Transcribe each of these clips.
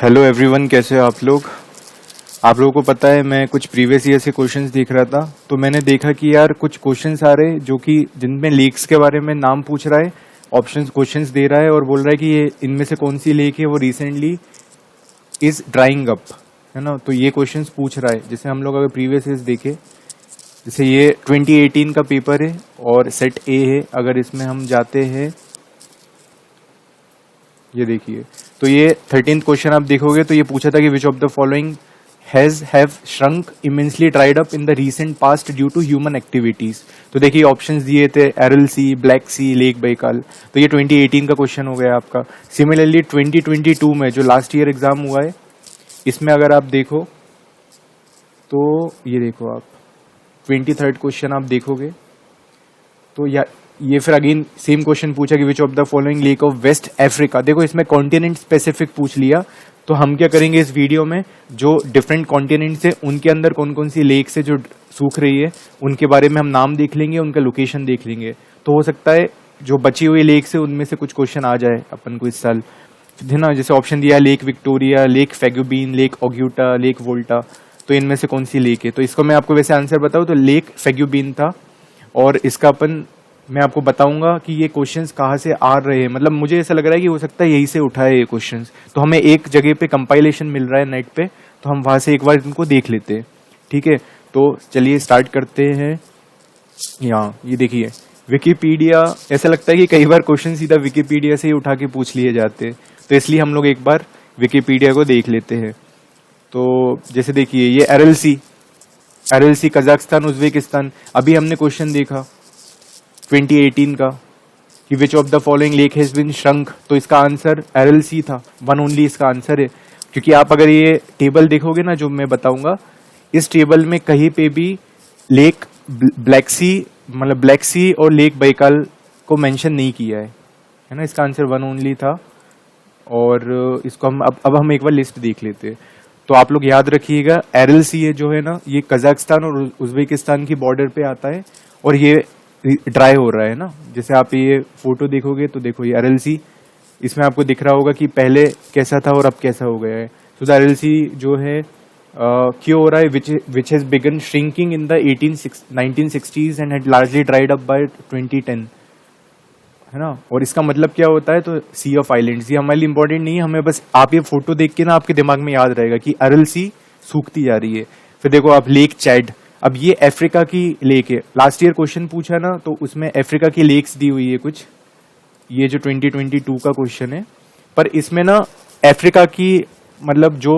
Hello everyone, कैसे हो आप लोग। आप लोगों को पता है मैं कुछ प्रीवियस ईयर से क्वेश्चंस देख रहा था, तो मैंने देखा कि यार कुछ क्वेश्चंस आ रहे जो कि जिनमें लेक्स के बारे में नाम पूछ रहा है, ऑप्शंस क्वेश्चंस दे रहा है और बोल रहा है कि ये इनमें से कौन सी लेक है वो रिसेंटली इज ड्राइंग अप, है ना। तो ये क्वेश्चंस पूछ रहा है। जैसे हम लोग अगर प्रीवियस ईयर देखे, जैसे ये 2018 का पेपर है और सेट ए है। अगर इसमें हम जाते हैं, ये देखिए, तो ये 13th क्वेश्चन आप देखोगे तो ये पूछा था कि which of the following have shrunk immensely dried up in the recent past due to human activities. तो देखिए ऑप्शंस दिए थे Aral Sea, Black Sea, Lake Baikal. तो ये 2018 का क्वेश्चन हो गया आपका। सिमिलरली 2022 में जो लास्ट ईयर एग्जाम हुआ है, इसमें अगर आप देखो तो ये देखो आप 23rd क्वेश्चन आप देखोगे तो ये फिर अगेन सेम क्वेश्चन पूछा कि which of the following lake of West Africa. देखो इसमें कॉन्टिनेंट स्पेसिफिक पूछ लिया। तो हम क्या करेंगे इस वीडियो में, जो डिफरेंट कॉन्टिनेंट्स है उनके अंदर कौन कौन सी लेक्स है जो सूख रही है, उनके बारे में हम नाम देख लेंगे, उनका लोकेशन देख लेंगे। तो हो सकता है जो बची हुई लेक्स है उनमें से कुछ क्वेश्चन आ जाए अपन को इस साल, है ना। जैसे ऑप्शन दिया है lake Victoria, lake Faguibine, lake ऑग्यूटा, लेक वोल्टा। तो इनमें से कौन सी लेक है। तो इसको मैं आपको वैसे आंसर बताऊं तो लेक फेग्यूबीन था। और इसका मैं आपको बताऊंगा कि ये क्वेश्चंस कहाँ से आ रहे हैं। मतलब मुझे ऐसा लग रहा है कि हो सकता है यही से उठाए ये क्वेश्चंस। तो हमें एक जगह पे कंपाइलेशन मिल रहा है नेट पे, तो हम वहां से एक बार इनको देख लेते हैं, ठीक है। तो चलिए स्टार्ट करते हैं। यहाँ ये देखिए विकिपीडिया, ऐसा लगता है कि कई बार क्वेश्चन सीधा विकिपीडिया से ही उठा के पूछ लिए जाते हैं, तो इसलिए हम लोग एक बार विकिपीडिया को देख लेते हैं। तो जैसे देखिए ये एरएलसी कजाकिस्तान, उज्बेकिस्तान। अभी हमने क्वेश्चन देखा 2018 का कि which of the following lake has been shrunk. तो इसका आंसर एरएलसी था, वन ओनली इसका आंसर है। क्योंकि आप अगर ये टेबल देखोगे ना जो मैं बताऊंगा, इस टेबल में कहीं पे भी लेक ब्लैक सी और लेक बैकाल को मेंशन नहीं किया है ना। इसका आंसर वन ओनली था। और इसको हम अब हम एक बार लिस्ट देख लेते हैं। तो आप लोग याद रखिएगा एरएलसी है जो है ना, ये कजाकिस्तान और उज्बेकिस्तान की बॉर्डर पे आता है और ये ड्राई हो रहा है ना। जैसे आप ये फोटो देखोगे तो देखो ये एरएलसी, इसमें आपको दिख रहा होगा कि पहले कैसा था और अब कैसा हो गया है। तो द एरएलसी जो है क्यों हो रहा है, which has begin shrinking in the 1960s and had largely dried up by 2010, है ना। और इसका मतलब क्या होता है, तो सी ऑफ आइलैंड्स। ये हमारे लिए इंपॉर्टेंट नहीं है, हमें बस आप ये फोटो देख के ना आपके दिमाग में याद रहेगा कि एरएलसी सूखती जा रही है। फिर देखो आप लेक चैड, अब ये अफ्रीका की लेक है। लास्ट ईयर क्वेश्चन पूछा ना, तो उसमें अफ्रीका की लेक्स दी हुई है कुछ, ये जो 2022 का क्वेश्चन है। पर इसमें ना अफ्रीका की मतलब जो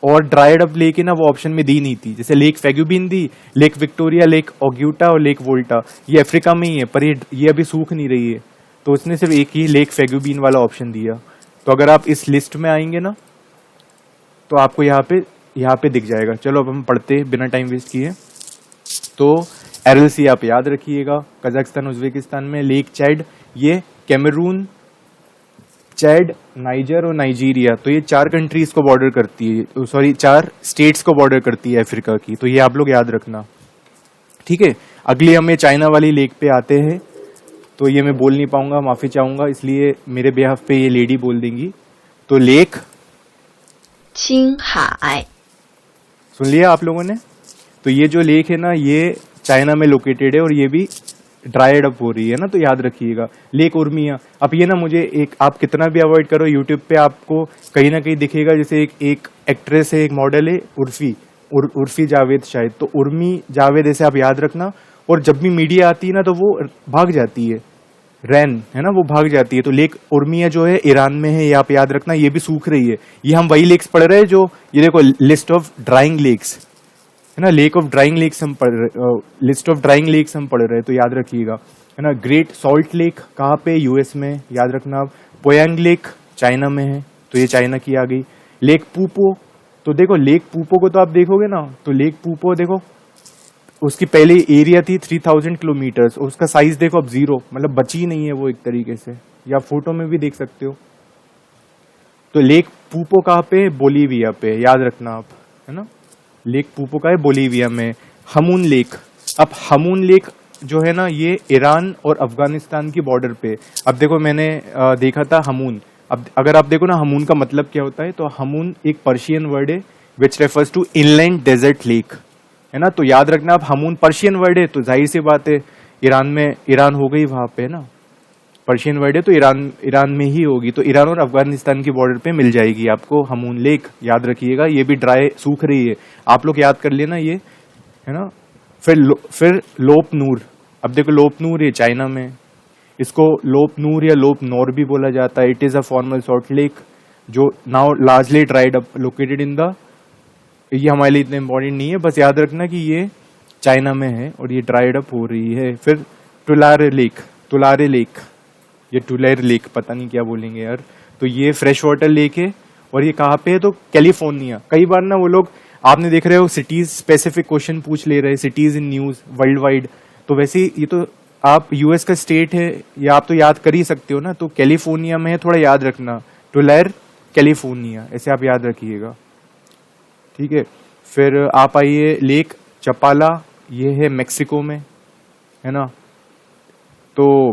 और ड्राइड अप लेक है ना, वो ऑप्शन में दी नहीं थी। जैसे लेक फेग्यूबीन दी, लेक विक्टोरिया, लेक ऑग्यूटा और लेक वोल्टा, ये अफ्रीका में ही है, पर ये अभी सूख नहीं रही है। तो उसने सिर्फ एक ही लेक फेग्यूबीन वाला ऑप्शन दिया। तो अगर आप इस लिस्ट में आएंगे ना, तो आपको यहाँ पे दिख जाएगा। चलो अब हम पढ़ते बिना टाइम वेस्ट किए। तो एरएलसी आप याद रखिएगा, कजाकिस्तान उज्बेकिस्तान में। लेक चैड ये कैमरून, चैड, नाइजर और नाइजीरिया। तो ये 4 कंट्रीज को बॉर्डर करती है, सॉरी 4 स्टेट्स को बॉर्डर करती है अफ्रीका की। तो ये आप लोग याद रखना, ठीक है। अगली हमें चाइना वाली लेक पे आते हैं। तो ये मैं बोल नहीं पाऊंगा, माफी चाहूंगा, इसलिए मेरे बिहाफ पे ये लेडी बोल देंगी। तो लेक चिंहाई, सुन लिया आप लोगों ने। तो ये जो लेक है ना, ये चाइना में लोकेटेड है और ये भी ड्राइड अप हो रही है ना, तो याद रखिएगा। लेक उर्मिया, अब ये ना मुझे एक, आप कितना भी अवॉइड करो, यूट्यूब पे आपको कहीं ना कहीं दिखेगा। जैसे एक एक्ट्रेस है, एक मॉडल है, उर्फी जावेद शायद। तो उर्मी जावेद ऐसे आप याद रखना। और जब भी मीडिया आती है ना, तो वो भाग जाती है, रैन, है ना, वो भाग जाती है। तो लेक उर्मिया जो है ईरान में है, ये आप याद रखना। ये भी सूख रही है। ये हम वही लेक्स पढ़ रहे हैं जो, ये देखो लिस्ट ऑफ ड्राइंग लेक्स, है ना, लेक ऑफ ड्राइंग लेक्स हम पढ़ रहे, लिस्ट ऑफ ड्राइंग लेक्स हम पढ़ रहे हैं। तो याद रखिएगा, है ना। ग्रेट सॉल्ट लेक कहाँ पे, यूएस में, याद रखना आप। पोयांग लेक चाइना में है, तो ये चाइना की आ गई। लेक पूपो, तो देखो लेक पूपो को तो आप देखोगे ना, तो लेक पूपो देखो, उसकी पहले एरिया थी 3000 किलोमीटर्स और उसका साइज देखो अब 0, मतलब बची नहीं है वो एक तरीके से, या फोटो में भी देख सकते हो। तो लेक पूपो कहाँ पे, बोलीविया पे, याद रखना आप, है ना। लेक पूपो का है बोलीविया में। हमून लेक, अब हमून लेक जो है ना, ये ईरान और अफगानिस्तान की बॉर्डर पे। अब देखो मैंने देखा था हमून, अब अगर आप देखो ना हमून का मतलब क्या होता है, तो हमून एक पर्शियन वर्ड है which refers to inland desert lake, है ना। तो याद रखना आप, हमून पर्शियन वर्ड है तो जाहिर सी बात है ईरान में, ईरान हो गई वहां पे, है ना। पर्शियन वर्ड है तो ईरान में ही होगी, तो ईरान और अफगानिस्तान की बॉर्डर पे मिल जाएगी आपको हमून लेक, याद रखिएगा। ये भी ड्राई सूख रही है, आप लोग याद कर लेना ये, है ना। फिर लोप नूर, अब देखो लोप नूर ये चाइना में, इसको लोप नूर या लोप नोर भी बोला जाता है। It is a former salt lake जो now largely dried up, located in the, ये हमारे लिए इतना इंपॉर्टेंट नहीं है, बस याद रखना कि ये चाइना में है और ये ड्राइड अप हो रही है। फिर टुलारे लेक, ये टुलेर लेक, पता नहीं क्या बोलेंगे यार। तो ये फ्रेश वाटर लेक है और ये कहाँ पे है, तो कैलिफोर्निया। कई बार ना वो लोग, आपने देख रहे हो सिटीज स्पेसिफिक क्वेश्चन पूछ ले रहे हैं, cities in news world wide, तो वैसे ये तो आप यूएस का स्टेट है, या आप तो याद कर ही सकते हो ना। तो कैलिफोर्निया में है, थोड़ा याद रखना, टुलेर कैलिफोर्निया, ऐसे आप याद रखिएगा, ठीक है। फिर आप आइए लेक चपाला, ये है मेक्सिको में, है ना। तो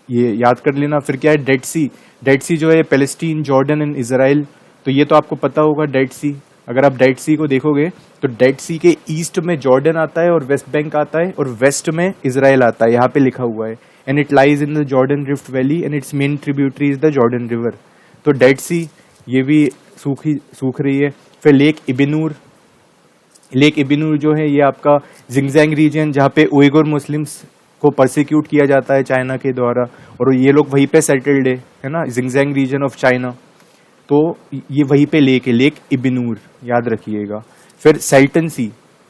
ये याद कर लेना। फिर क्या है, डेड सी जो है पैलेस्टीन, जॉर्डन एंड इजराइल, तो ये तो आपको पता होगा डेड सी। अगर आप डेड सी को देखोगे तो डेड सी के ईस्ट में जॉर्डन आता है और वेस्ट बैंक आता है और वेस्ट में इजराइल आता है, यहाँ पे लिखा हुआ है। And it lies in the Jordan rift valley and it's main tributary is the Jordan river. तो डेड सी ये भी सूख रही है। फिर लेक इबिनूर जो है ये आपका जिंगजैंग रीजन, जहाँ पे उइगुर मुस्लिम्स को परसिक्यूट किया जाता है चाइना के द्वारा, और ये लोग वहीं पे सेटल्ड है ना, जिंगजैंग रीजन ऑफ चाइना। तो ये वहीं पे लेक है, लेक इबिनूर, याद रखिएगा। फिर सल्टन सी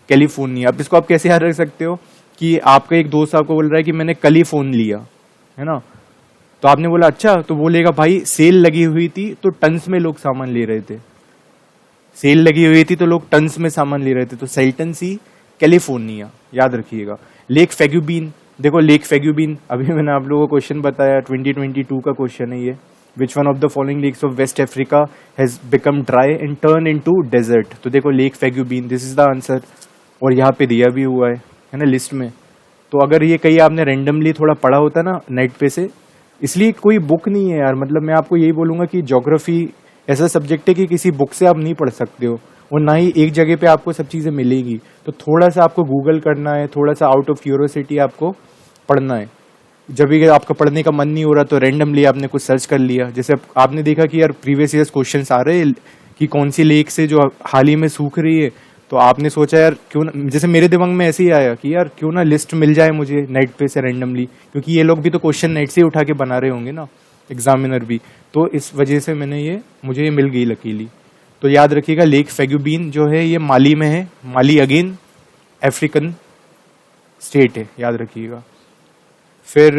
कैलिफोर्निया, अब इसको आप कैसे याद रख सकते हो कि आपका एक दोस्त आपको बोल रहा है कि मैंने कल ही फोन लिया, है ना। तो आपने बोला अच्छा, तो बोलेगा भाई सेल लगी हुई थी तो टन्स में लोग सामान ले रहे थे, सेल लगी हुई थी तो लोग टन्स में सामान ले रहे थे। तो सल्टन सी कैलिफोर्निया, याद रखिएगा। लेक फेग्यूबिन, देखो लेक फेग्यूबिन, अभी मैंने आप लोगों को क्वेश्चन बताया, 2022 का क्वेश्चन है ये। Which one of the following lakes of West Africa has become dry and turn into desert. तो देखो lake Faguibine, this is the answer, और यहाँ पे दिया भी हुआ है ना लिस्ट में। तो अगर ये कहीं आपने रेंडमली थोड़ा पढ़ा होता ना नेट पे से, इसलिए कोई बुक नहीं है यार, मतलब मैं आपको यही बोलूंगा कि ज्योग्राफी ऐसा सब्जेक्ट है कि किसी बुक से आप नहीं पढ़ सकते हो, और ना ही एक जगह पे आपको सब चीज़ें मिलेगी। तो थोड़ा सा आपको गूगल करना है, थोड़ा सा आउट ऑफ क्यूरियोसिटी आपको पढ़ना है। जब भी आपका पढ़ने का मन नहीं हो रहा तो रैंडमली आपने कुछ सर्च कर लिया। जैसे आपने देखा कि यार प्रीवियस ईयर्स क्वेश्चंस आ रहे हैं कि कौन सी लेक से जो हाल ही में सूख रही है, तो आपने सोचा यार क्यों ना, जैसे मेरे दिमाग में ऐसे ही आया कि यार क्यों ना लिस्ट मिल जाए मुझे नेट पे से रैंडमली, क्योंकि ये लोग भी तो क्वेश्चन नेट से ही उठा के बना रहे होंगे ना, एग्जामिनर भी। तो इस वजह से मुझे ये मिल गई लकीली। तो याद रखिएगा लेक फेग्यूबिन जो है ये माली में है, माली अगेन अफ्रीकन स्टेट है, याद रखिएगा। फिर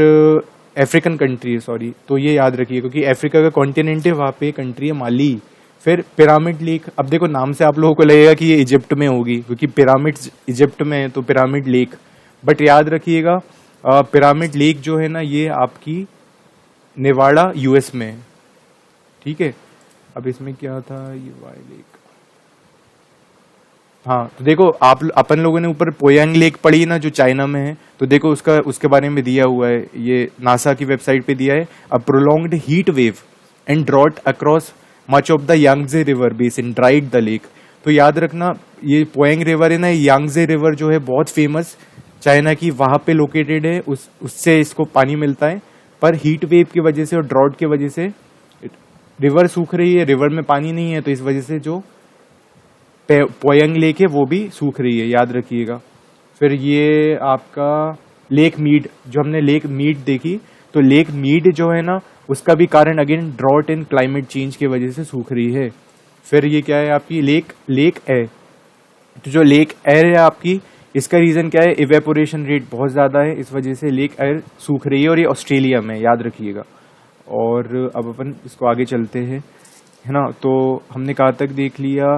अफ्रीकन कंट्री है, सॉरी, तो ये याद रखिए क्योंकि अफ्रीका का कॉन्टिनेंट है, वहाँ पे कंट्री है माली। फिर पिरामिड लेक, अब देखो नाम से आप लोगों को लगेगा कि ये इजिप्ट में होगी क्योंकि पिरामिड्स इजिप्ट में है, तो पिरामिड लेक, बट याद रखिएगा पिरामिड लेक जो है ना ये आपकी नेवाड़ा यूएस में है, ठीक है। अब इसमें क्या था, ये वाई लेक, हाँ, तो देखो आप अपन लोगों ने ऊपर पोयांग लेक पढ़ी ना जो चाइना में है, तो देखो उसके बारे में दिया हुआ है, ये नासा की वेबसाइट पे दिया है। A prolonged heat wave and drought across much of the Yangtze river basin dried the lake. तो याद रखना ये पोयांग रिवर है ना, यांगजे रिवर जो है बहुत फेमस चाइना की, वहां पे लोकेटेड है, उससे इसको पानी मिलता है। पर हीट वेव की वजह से और ड्रॉट की वजह से रिवर सूख रही है, रिवर में पानी नहीं है, तो इस वजह से जो पोयांग लेक है वो भी सूख रही है, याद रखिएगा। फिर ये आपका लेक मीड, जो हमने लेक मीड देखी, तो लेक मीड जो है ना उसका भी कारण again drought and climate change की वजह से सूख रही है। फिर ये क्या है आपकी लेक एयर, तो जो लेक एयर है आपकी, इसका रीजन क्या है, इवेपोरेशन रेट बहुत ज्यादा है, इस वजह से लेक एयर सूख रही है, और ये ऑस्ट्रेलिया में, याद रखिएगा। और अब अपन इसको आगे चलते हैं, है ना। तो हमने कहाँ तक देख लिया,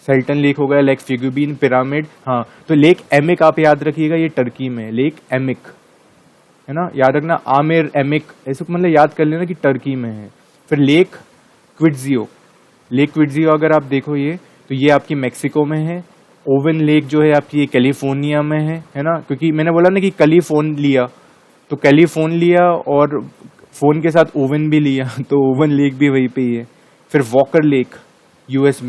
सल्टन लेक हो गया, लेक फिगुबिन, पिरामिड, हाँ। तो लेक एमिक आप याद रखिएगा, ये टर्की में, लेक एमिक, है ना, याद रखना, आमिर एमिक, ऐसे मतलब याद कर लेना कि टर्की में है। फिर लेक क्विट्जियो अगर आप देखो ये, तो ये आपकी मेक्सिको में है। ओवन लेक जो है आपकी ये कैलिफोर्निया में है ना, क्योंकि मैंने बोला ना कि कल ही फोन लिया, तो कैलिफोर्निया और फोन के साथ ओवन भी लिया तो ओवन लेक भी वहीं पे ही है। फिर वॉकर लेक यूएस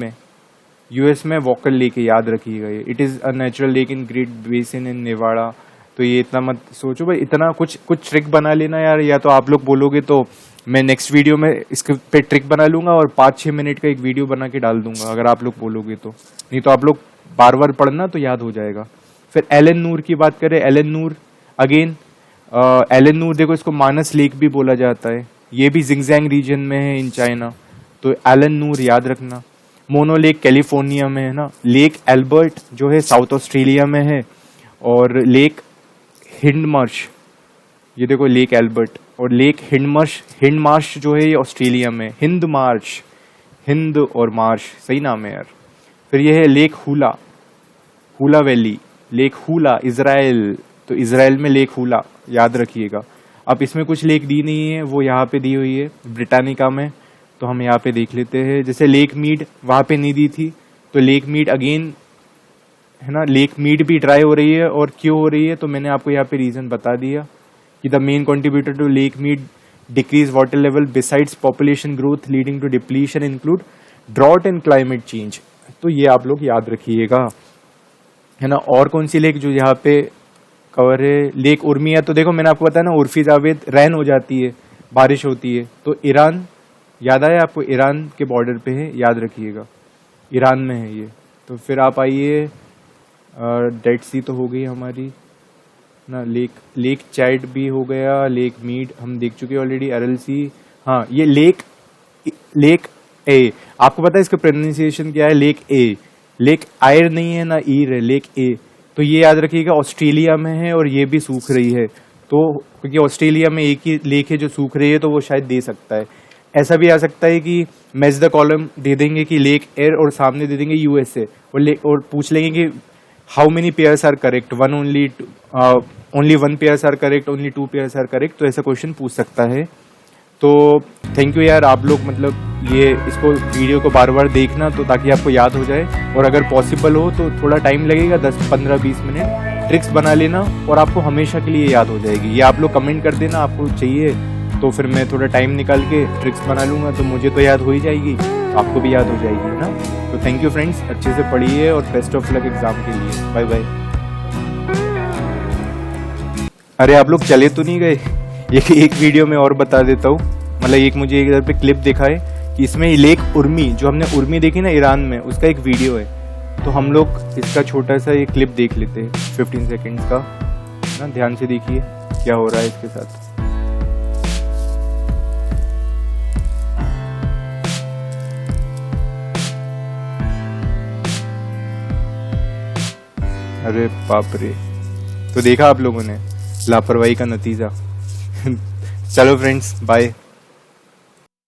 में वॉकर लेक है, याद रखिएगा ये। It is a natural lake in great basin इन नेवाड़ा। तो ये इतना मत सोचो भाई, इतना कुछ ट्रिक बना लेना यार, या तो आप लोग बोलोगे तो मैं नेक्स्ट वीडियो में इसके पे ट्रिक बना लूंगा और 5-6 मिनट का एक वीडियो बना के डाल दूंगा, अगर आप लोग बोलोगे तो। नहीं तो आप लोग बार बार पढ़ना तो याद हो जाएगा। फिर एलन नूर की बात करें, एलन नूर अगेन, एलन नूर देखो इसको मानस लेक भी बोला जाता है, ये भी जिंगजैंग रीजन में है इन चाइना। तो एलन नूर याद रखना। मोनो लेक कैलिफोर्निया में है ना। लेक एल्बर्ट जो है साउथ ऑस्ट्रेलिया में है। और लेक हिंडमार्श, ये देखो लेक एल्बर्ट। और लेक हिंडमार्श जो है ये ऑस्ट्रेलिया में। हिंद और मार्श, सही नाम है यार। फिर ये है lake hula valley, lake hula Israel. तो इजराइल में लेक हुला, याद रखिएगा। अब इसमें कुछ लेक दी नहीं है, वो यहाँ पे दी हुई है ब्रिटानिका में, तो हम यहाँ पे देख लेते हैं। जैसे लेक मीड वहाँ पे नहीं दी थी, तो लेक मीड अगेन है ना, लेक मीड भी ड्राई हो रही है। और क्यों हो रही है, तो मैंने आपको यहाँ पे रीजन बता दिया कि the main contributor to Lake Mead decrease water level besides population growth leading to depletion include drought and climate change. तो ये आप लोग याद रखिएगा, है ना। और कौन सी लेक जो यहाँ पे कवर है, लेक उर्मिया। तो देखो मैंने आपको बताया ना, उर्फी जावेद रैन हो जाती है, बारिश होती है। तो ईरान, याद आया आपको, ईरान के बॉर्डर पे है, याद रखिएगा, ईरान में है ये। तो फिर आप आइए, डेड सी तो हो गई हमारी ना, लेक चैड भी हो गया, लेक मीड हम देख चुके ऑलरेडी, RLC। हाँ, ये लेक ए, आपको पता है इसका प्रोनाउंसिएशन क्या है, लेक आयर नहीं है ना, ईर है, लेक ए। तो ये याद रखिएगा ऑस्ट्रेलिया में है और ये भी सूख रही है। तो क्योंकि ऑस्ट्रेलिया में एक ही लेक है जो सूख रही है, तो वो शायद दे सकता है। ऐसा भी आ सकता है कि मैच द कॉलम दे देंगे कि लेक एयर और सामने दे देंगे USA, और पूछ लेंगे कि how many pairs are correct, only one pairs are correct, only 2 pairs are correct. तो ऐसा क्वेश्चन पूछ सकता है। तो थैंक यू यार, आप लोग मतलब ये इसको वीडियो को बार बार देखना, तो ताकि आपको याद हो जाए। और अगर पॉसिबल हो तो थोड़ा टाइम लगेगा, 10-15-20 मिनट ट्रिक्स बना लेना, और आपको हमेशा के लिए याद हो जाएगी। ये आप लोग कमेंट कर देना आपको चाहिए, तो फिर मैं थोड़ा टाइम निकाल के ट्रिक्स बना लूँगा, तो मुझे तो याद हो ही जाएगी, आपको भी याद हो जाएगी, है ना। तो थैंक यू फ्रेंड्स, अच्छे से पढ़िए और बेस्ट ऑफ लक एग्जाम के लिए। Bye bye. अरे आप लोग चले तो नहीं गए, एक वीडियो में और बता देता हूँ। मतलब एक मुझे इधर पे क्लिप दिखा है कि इसमें लेक उर्मी, जो हमने उर्मी देखी ना ईरान में, उसका एक वीडियो है। तो हम लोग इसका छोटा सा ये क्लिप देख लेते हैं 15 सेकेंड्स का ना। ध्यान से देखिए क्या हो रहा है इसके साथ। अरे बाप रे, तो देखा आप लोगों ने लापरवाही का नतीजा। चलो फ्रेंड्स, बाय।